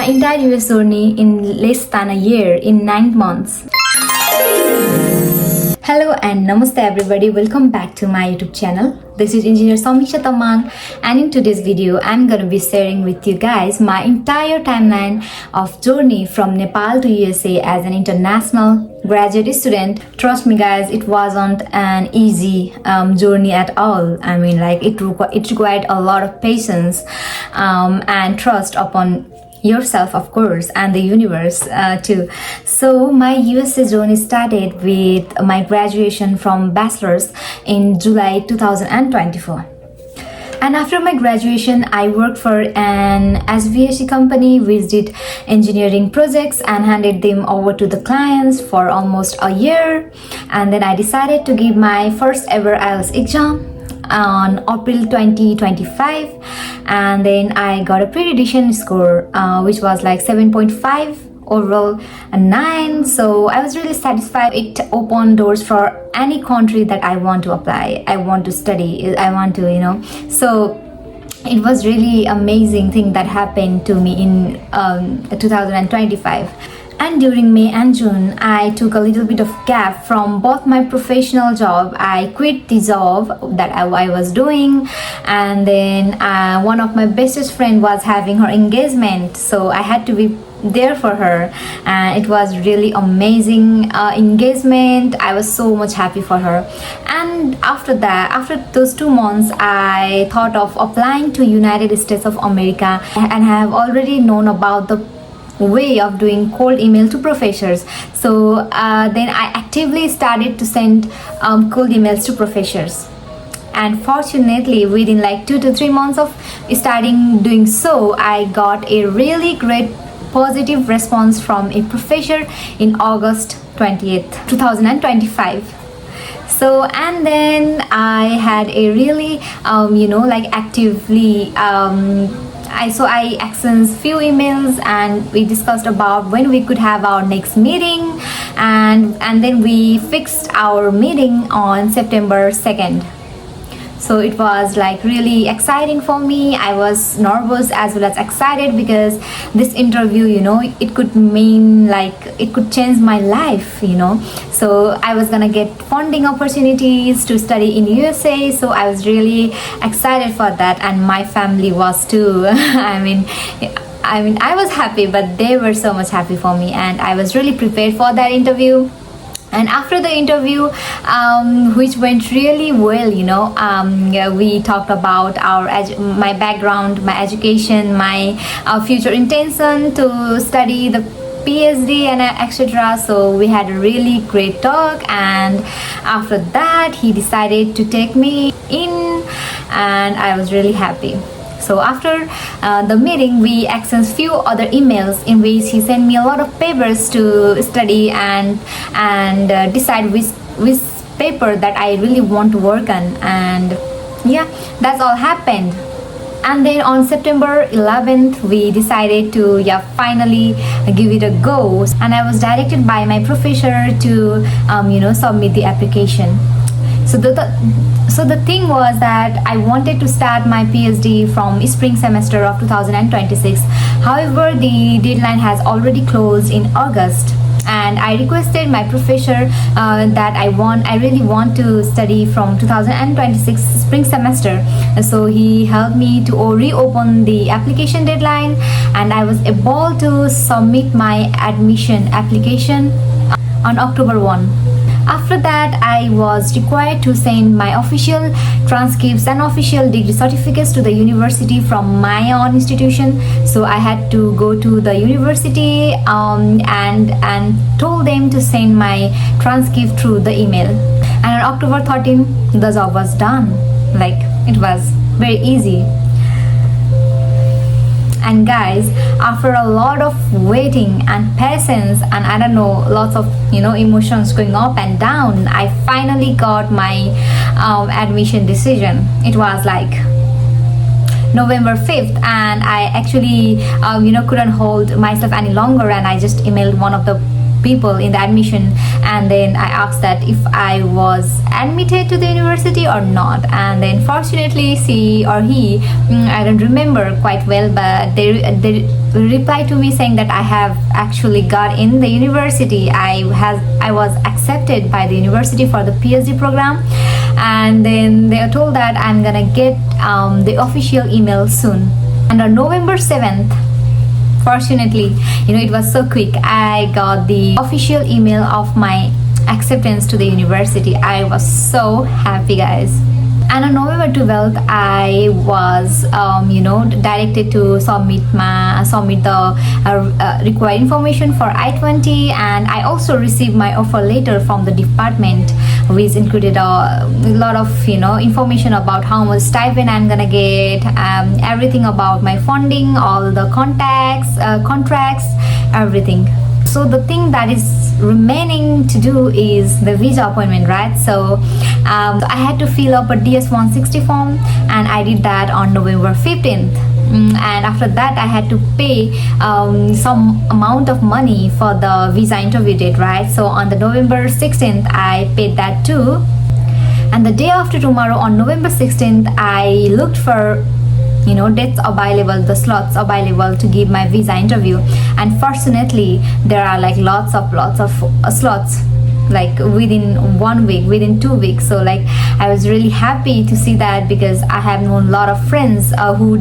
my entire US journey in less than a year, in 9 months. Hello and namaste everybody, welcome back to my YouTube channel. This is Engineer Samiksha Tamang, and in today's video I'm gonna be sharing with you guys my entire timeline of journey from Nepal to USA as an international graduate student. Trust me guys, it wasn't an easy journey at all. I mean, like it required a lot of patience and trust upon yourself, of course, and the universe too. So my USA journey started with my graduation from bachelor's in July 2024. And after my graduation, I worked for an SVSC company which did engineering projects and handed them over to the clients for almost a year. And then I decided to give my first ever IELTS exam on April 2025, and then I got a pre-edition score which was like 7.5, overall a 9. So I was really satisfied. It opened doors for any country that I want to apply, I want to study, I want to, so it was really amazing thing that happened to me in 2025. And during May and June, I took a little bit of gap from both my professional job. I quit the job that I was doing, and then one of my bestest friend was having her engagement, so I had to be there for her, and it was really amazing engagement. I was so much happy for her. And after those 2 months, I thought of applying to United States of America, and I have already known about the way of doing cold email to professors. So then I actively started to send cold emails to professors, and fortunately within like 2 to 3 months of starting doing so, I got a really great positive response from a professor in August 20th 2025. So, and then I had a really actively I exchanged few emails, and we discussed about when we could have our next meeting, and then we fixed our meeting on September 2nd. So it was like really exciting for me. I was nervous as well as excited because this interview, it could mean like it could change my life, So I was gonna get funding opportunities to study in USA. So I was really excited for that, and my family was too. I mean, I was happy, but they were so much happy for me, and I was really prepared for that interview. And after the interview, which went really well, we talked about my background, my education, my future intention to study the PhD and etc. So we had a really great talk, and after that he decided to take me in, and I was really happy. So after the meeting, we exchanged few other emails in which he sent me a lot of papers to study and decide which paper that I really want to work on. And yeah, that's all happened. And then on September 11th, we decided to finally give it a go. And I was directed by my professor to submit the application. So the thing was that I wanted to start my PhD from spring semester of 2026. However, the deadline has already closed in August, and I requested my professor that I really want to study from 2026 spring semester. So he helped me to reopen the application deadline, and I was able to submit my admission application on October 1. After that, I was required to send my official transcripts and official degree certificates to the university from my own institution. So I had to go to the university and told them to send my transcript through the email. And on October 13th, the job was done. Like, it was very easy. And guys, after a lot of waiting and patience and I don't know, lots of emotions going up and down, I finally got my admission decision. It was like November 5th, and I actually couldn't hold myself any longer, and I just emailed one of the people in the admission, and then I asked that if I was admitted to the university or not. And then fortunately she or he, I don't remember quite well, but they replied to me saying that I have actually got in the university. I was accepted by the university for the PhD program. And then they are told that I'm gonna get the official email soon. And on November 7th, fortunately, it was so quick, I got the official email of my acceptance to the university. I was so happy, guys. And on November 12th, I was, directed to submit the required information for I-20, and I also received my offer letter from the department, which included a lot of, information about how much stipend I'm gonna get, everything about my funding, all the contracts, everything. So the thing that is remaining to do is the visa appointment, right? So I had to fill up a DS-160 form, and I did that on November 15th. And after that I had to pay some amount of money for the visa interview date, right? So on the November 16th I paid that too. And the day after tomorrow, on November 16th, I looked for dates available, the slots available to give my visa interview. And fortunately there are like lots of slots, like within 1 week, within 2 weeks. So like I was really happy to see that, because I have known a lot of friends who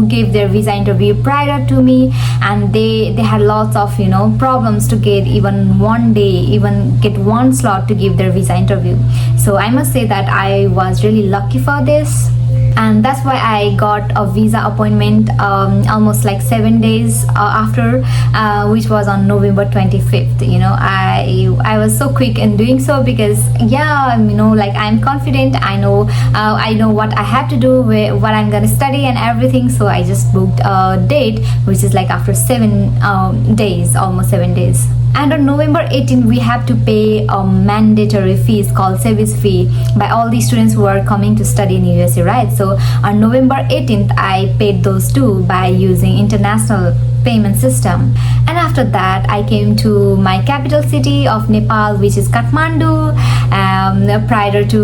gave their visa interview prior to me, and they had lots of problems to get even get one slot to give their visa interview. So I must say that I was really lucky for this. And that's why I got a visa appointment almost like 7 days after, which was on November 25th. I was so quick in doing so, because like I'm confident. I know what I have to do, what I'm gonna study and everything. So I just booked a date, which is like after 7 days, almost 7 days. And on November 18th, we have to pay a mandatory fees called service fee by all the students who are coming to study in USA, right? So on November 18th, I paid those too by using international payment system. And after that, I came to my capital city of Nepal, which is Kathmandu, prior to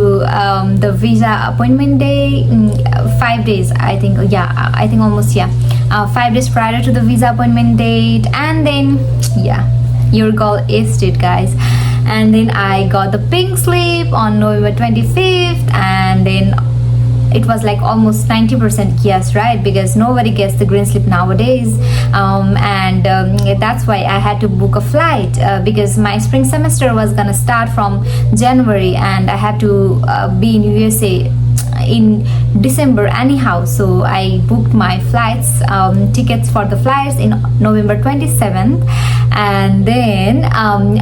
the visa appointment day, 5 days, I think almost 5 days prior to the visa appointment date. And then your girl aced it, guys. And then I got the pink slip on November 25th, and then it was like almost 90% yes, right? Because nobody gets the green slip nowadays. That's why I had to book a flight, because my spring semester was gonna start from January, and I had to be in USA in December anyhow. So I booked my tickets for the flights in November 27th, and then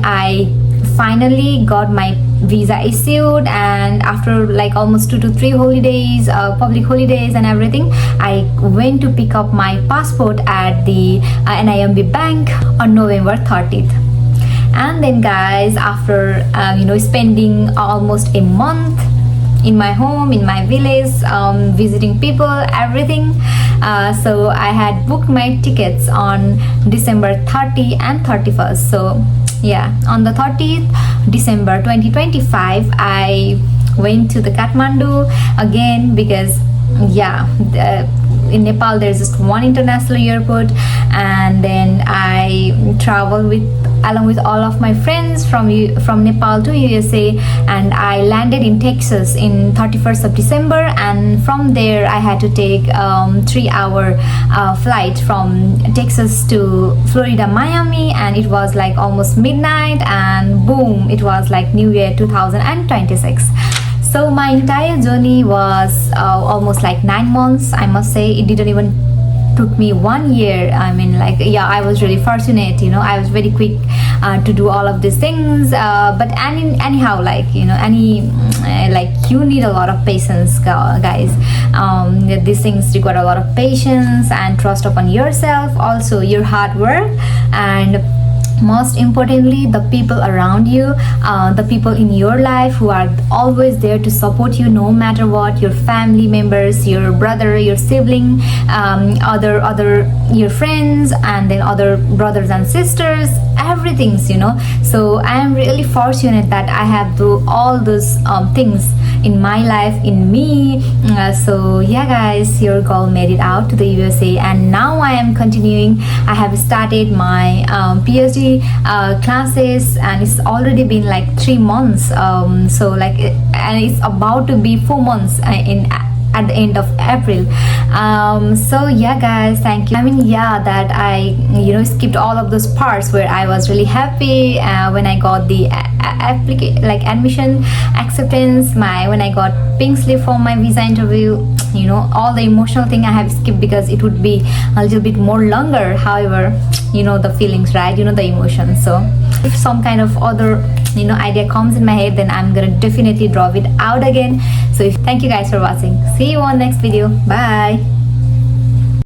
I finally got my visa issued. And after like almost 2 to 3 holidays, public holidays and everything, I went to pick up my passport at the NIMB bank on November 30th. And then, guys, after spending almost a month in my home, in my village, visiting people, everything, so I had booked my tickets on December 30 and 31st. So on the 30th December 2025, I went to the Kathmandu again, because in Nepal there's just one international airport. And then I traveled along with all of my friends from Nepal to USA, and I landed in Texas in 31st of December. And from there I had to take 3-hour flight from Texas to Florida, Miami, and it was like almost midnight, and boom, it was like New Year 2026. So my entire journey was almost like 9 months. I must say, it didn't even took me 1 year. I mean, I was really fortunate. I was very quick to do all of these things. But anyhow, you need a lot of patience, guys. These things require a lot of patience and trust upon yourself, also your hard work. And most importantly, the people around you, the people in your life who are always there to support you no matter what, your family members, your brother, your sibling, other your friends, and then other brothers and sisters, everything's, so I am really fortunate that I have all those things in my life, in me. So yeah guys, your girl made it out to the USA, and now I am continuing. I have started my PhD classes, and it's already been like 3 months, so like and it's about to be 4 months in at the end of April. So yeah guys, thank you. I mean, yeah, that I skipped all of those parts where I was really happy when I got the admission acceptance, when I got pink slip for my visa interview. All the emotional thing I have skipped because it would be a little bit more longer. However, the feelings, right? The emotions. So if some kind of other idea comes in my head, then I'm gonna definitely drop it out again. So thank you guys for watching. See you on next video. Bye.